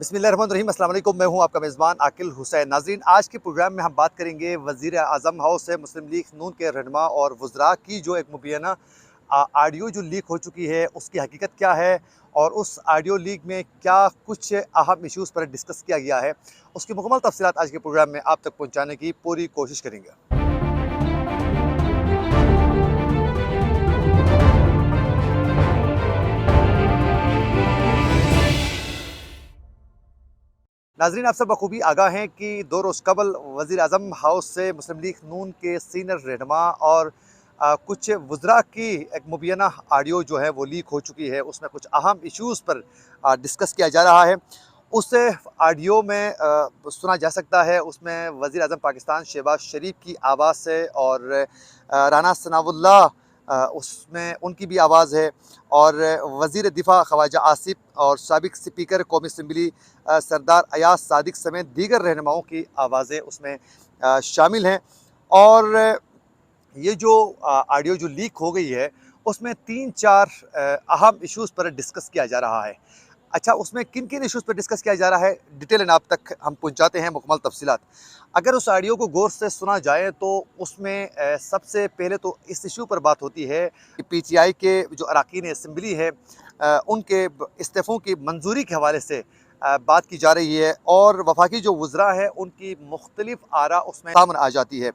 बिस्मिल्लाहिर्रहमानिर्रहीम, अस्सलाम वालेकुम। मैं हूं आपका मेज़बान आकिल हुसैन। नाज़रीन, आज के प्रोग्राम में हम बात करेंगे वज़ीर आज़म हाउस से मुस्लिम लीग नून के रहनुमा और वज़रा की जो एक मुबैना ऑडियो जो लीक हो चुकी है, उसकी हकीकत क्या है और उस ऑडियो लीक में क्या कुछ अहम इश्यूज़ पर डिस्कस किया गया है, उसकी मुकम्मल तफ़सीलात आज के प्रोग्राम में आप तक पहुँचाने की पूरी कोशिश करेंगे। नाज़रीन, आप सब बखूबी आगाह हैं कि 2 रोज़ कबल वज़ीर आज़म हाउस से मुस्लिम लीग नून के सीनियर रहनुमा और कुछ वज़रा की एक मुबैना ऑडियो जो है वो लीक हो चुकी है। उसमें कुछ अहम इश्यूज़ पर डिस्कस किया जा रहा है। उस ऑडियो में सुना जा सकता है, उसमें वज़ीर आज़म पाकिस्तान शहबाज शरीफ की आवाज़ से और राना सनाउल्लाह उसमें उनकी भी आवाज़ है और वज़ीर दिफ़ा ख्वाजा आसिफ और साबिक़ स्पीकर कौमी असम्बली सरदार अयाज सादिक समेत दीगर रहनुमाओं की आवाज़ें उसमें शामिल हैं। और ये जो ऑडियो जो लीक हो गई है, उसमें 3-4 अहम इश्यूज़ पर डिस्कस किया जा रहा है। अच्छा, उसमें किन-किन इश्यूज़ पे डिस्कस किया जा रहा है, डिटेल आप तक हम पहुँचाते हैं मुकम्मल तफ़सीलात। अगर उस ऑडियो को गौर से सुना जाए तो उसमें सबसे पहले तो इस इश्यू पर बात होती है कि पीटीआई के जो अरकान असम्बली है उनके इस्तीफ़ों की मंजूरी के हवाले से बात की जा रही है और वफाकी जो वज़रा हैं उनकी मुख्तलिफ़ आरा उसमें सामने आ जाती है।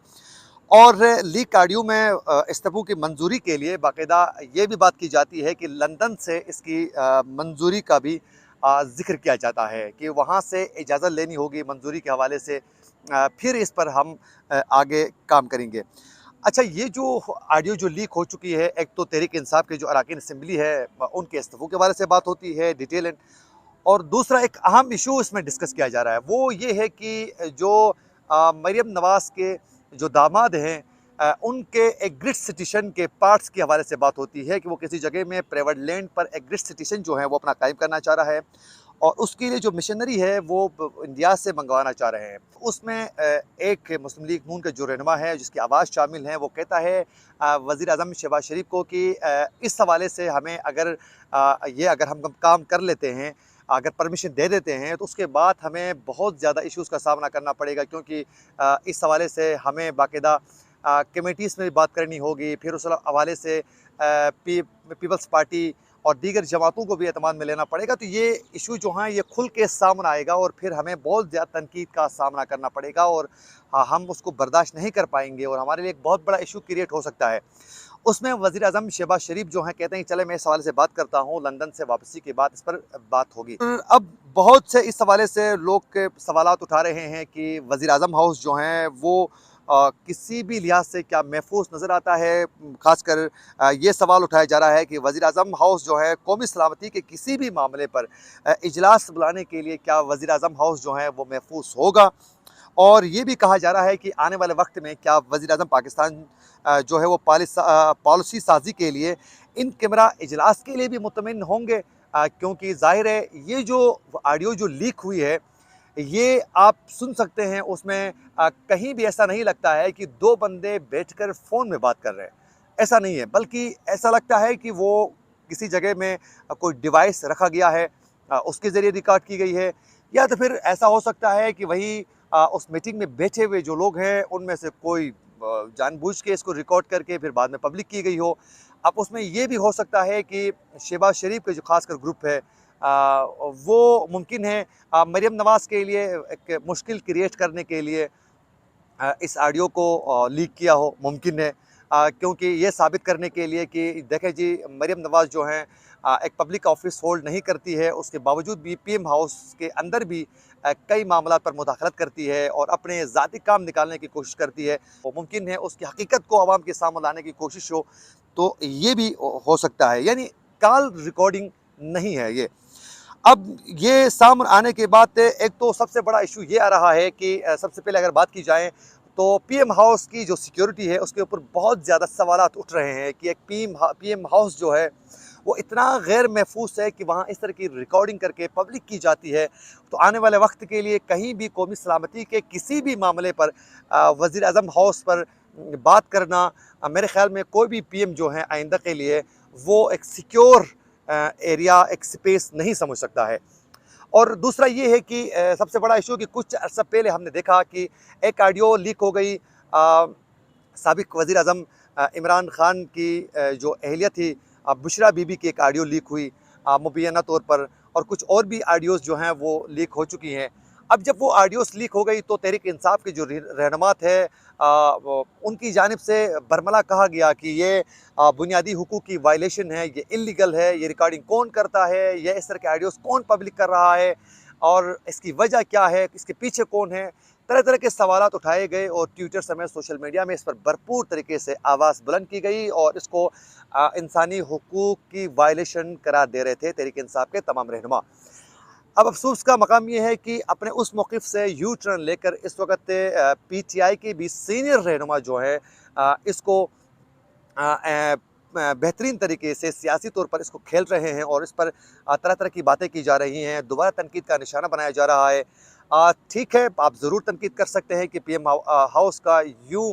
और लीक ऑडियो में इस्तीफ़ों की मंजूरी के लिए बाकायदा ये भी बात की जाती है कि लंदन से इसकी मंजूरी का भी ज़िक्र किया जाता है कि वहाँ से इजाज़त लेनी होगी मंजूरी के हवाले से, फिर इस पर हम आगे काम करेंगे। अच्छा, ये जो ऑडियो जो लीक हो चुकी है, एक तो तहरीक इंसाफ के जो अरकान असम्बली है उनके इस्तीफ़ों के बारे से बात होती है डिटेल, और दूसरा एक अहम इशू इसमें डिस्कस किया जा रहा है, वो ये है कि जो मरियम नवाज़ के जो दामाद हैं उनके एग्रिड सिटीशन के पार्ट्स के हवाले से बात होती है कि वो किसी जगह में प्राइवेट लैंड पर एग्रिड सिटीशन जो है वो अपना कायम करना चाह रहा है और उसके लिए जो मिशनरी है वो इंडिया से मंगवाना चाह रहे हैं। उसमें एक मुस्लिम लीग नून का जो रहनुमा है जिसकी आवाज़ शामिल है, वो कहता है वज़ीर आज़म शहबाज शरीफ को कि इस हवाले से हमें अगर अगर हम काम कर लेते हैं, अगर परमिशन दे देते हैं तो उसके बाद हमें बहुत ज़्यादा इश्यूज़ का सामना करना पड़ेगा, क्योंकि इस हवाले से हमें बाकायदा कमेटीज़ में भी बात करनी होगी। फिर उस हवाले से पीपल्स पार्टी और दीगर जमातों को भी एतमाद में लेना पड़ेगा। तो ये इशू जो हैं ये खुल के सामने आएगा और फिर हमें बहुत ज़्यादा तनकीद का सामना करना पड़ेगा और हम उसको बर्दाश्त नहीं कर पाएंगे और हमारे लिए एक बहुत बड़ा इशू क्रिएट हो सकता है। उसमें वज़ीर आज़म शहबाज शरीफ जो हैं कहते हैं कि चले मैं इस हवाले से बात करता हूँ, लंदन से वापसी के बाद इस पर बात होगी। अब बहुत से इस हवाले से लोग के सवालात उठा रहे हैं कि वज़ीर आज़म हाउस जो हैं वो किसी भी लिहाज से क्या महफूज नज़र आता है। ख़ासकर ये सवाल उठाया जा रहा है कि वज़ीर आज़म हाउस जो है कौमी सलामती के किसी भी मामले पर इजलास बुलाने के लिए क्या वज़ीर आज़म हाउस जो है वो महफूज होगा। और ये भी कहा जा रहा है कि आने वाले वक्त में क्या वज़ीर आज़म पाकिस्तान जो है वो पॉलिसी साजी के लिए इन कैमरा इजलास के लिए भी मुतमिन होंगे, क्योंकि ज़ाहिर है ये जो ऑडियो जो लीक हुई है ये आप सुन सकते हैं, उसमें कहीं भी ऐसा नहीं लगता है कि 2 बंदे बैठकर फ़ोन में बात कर रहे हैं, ऐसा नहीं है, बल्कि ऐसा लगता है कि वो किसी जगह में कोई डिवाइस रखा गया है, उसके ज़रिए रिकॉर्ड की गई है, या तो फिर ऐसा हो सकता है कि वही उस मीटिंग में बैठे हुए जो लोग हैं उनमें से कोई जानबूझ के इसको रिकॉर्ड करके फिर बाद में पब्लिक की गई हो। अब उसमें ये भी हो सकता है कि शहबाज शरीफ का जो खासकर ग्रुप है वो मुमकिन है मरियम नवाज़ के लिए एक मुश्किल क्रिएट करने के लिए इस ऑडियो को लीक किया हो, मुमकिन है। क्योंकि ये साबित करने के लिए कि देखें जी, मरियम नवाज़ जो हैं एक पब्लिक ऑफिस होल्ड नहीं करती है, उसके बावजूद भी पीएम हाउस के अंदर भी कई मामलात पर मुदाखलत करती है और अपने ज़ाती काम निकालने की कोशिश करती है। वो मुमकिन है उसकी हकीकत को आवाम के सामने लाने की कोशिश हो, तो ये भी हो सकता है। यानी कॉल रिकॉर्डिंग नहीं है ये। अब ये सामने आने के बाद एक तो सबसे बड़ा इशू ये आ रहा है कि सबसे पहले अगर बात की जाए तो पीएम हाउस की जो सिक्योरिटी है उसके ऊपर बहुत ज़्यादा सवालात उठ रहे हैं कि एक पीएम हाउस जो है वो इतना गैर महफूज है कि वहाँ इस तरह की रिकॉर्डिंग करके पब्लिक की जाती है। तो आने वाले वक्त के लिए कहीं भी कौमी सलामती के किसी भी मामले पर वज़ीर आज़म हाउस पर बात करना, मेरे ख़्याल में कोई भी पीएम जो है आइंदा के लिए वो एक सिक्योर एरिया, एक स्पेस नहीं समझ सकता है। और दूसरा ये है कि सबसे बड़ा इशू कि कुछ अर्सा पहले हमने देखा कि एक ऑडियो लीक हो गई साबिक वज़ीर-ए-आज़म इमरान खान की जो अहलिया थी बुशरा बीबी की एक ऑडियो लीक हुई मुबैना तौर पर, और कुछ और भी ऑडियोज़ जो हैं वो लीक हो चुकी हैं। अब जब वो ऑडियोज़ लीक हो गई तो तहरीक इंसाफ के जो रहनुमा थे उनकी जानिब से बरमला कहा गया कि ये बुनियादी हुकूक की वायलेशन है, ये इल्लीगल है, ये रिकॉर्डिंग कौन करता है, ये इस तरह के ऑडियोज़ कौन पब्लिक कर रहा है और इसकी वजह क्या है, इसके पीछे कौन है। तरह तरह के सवालात उठाए गए और ट्विटर समेत सोशल मीडिया में इस पर भरपूर तरीके से आवाज़ बुलंद की गई और इसको इंसानी हुकूक की वायलेशन करार दे रहे थे तहरीक इंसाफ के तमाम रहनुमा। अब अफसोस का मकाम ये है कि अपने उस मौक़िफ़ से यू टर्न लेकर इस वक़्त पीटीआई के भी सीनियर रहनुमा जो है इसको बेहतरीन तरीके से सियासी तौर पर इसको खेल रहे हैं और इस पर तरह तरह की बातें की जा रही हैं, दोबारा तनकीद का निशाना बनाया जा रहा है। ठीक है, आप ज़रूर तनकीद कर सकते हैं कि पीएम हाउस का यूँ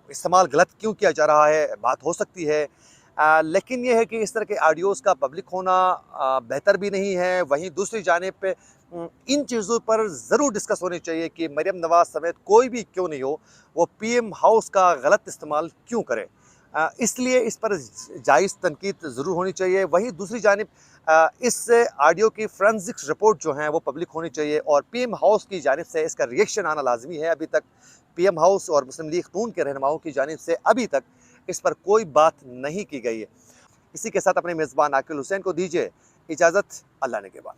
इस्तेमाल गलत क्यों किया जा रहा है, बात हो सकती है। लेकिन ये है कि इस तरह के ऑडियोज़ का पब्लिक होना बेहतर भी नहीं है। वहीं दूसरी जानिब पे इन चीज़ों पर ज़रूर डिस्कस होनी चाहिए कि मरियम नवाज़ समेत कोई भी क्यों नहीं हो, वो पीएम हाउस का गलत इस्तेमाल क्यों करे। इसलिए इस पर जायज़ तनकीद ज़रूर होनी चाहिए। वहीं दूसरी जानिब इस ऑडियो की फोरेंसिक्स रिपोर्ट जो है वो पब्लिक होनी चाहिए और पीएम हाउस की जानिब से इसका रिएक्शन आना लाज़मी है। अभी तक पीएम हाउस और मुस्लिम लीग नून के रहनुमाओं की जानिब से अभी तक इस पर कोई बात नहीं की गई है। इसी के साथ अपने मेज़बान आकिल हुसैन को दीजिए इजाज़त। अल्लाह ने के बाद।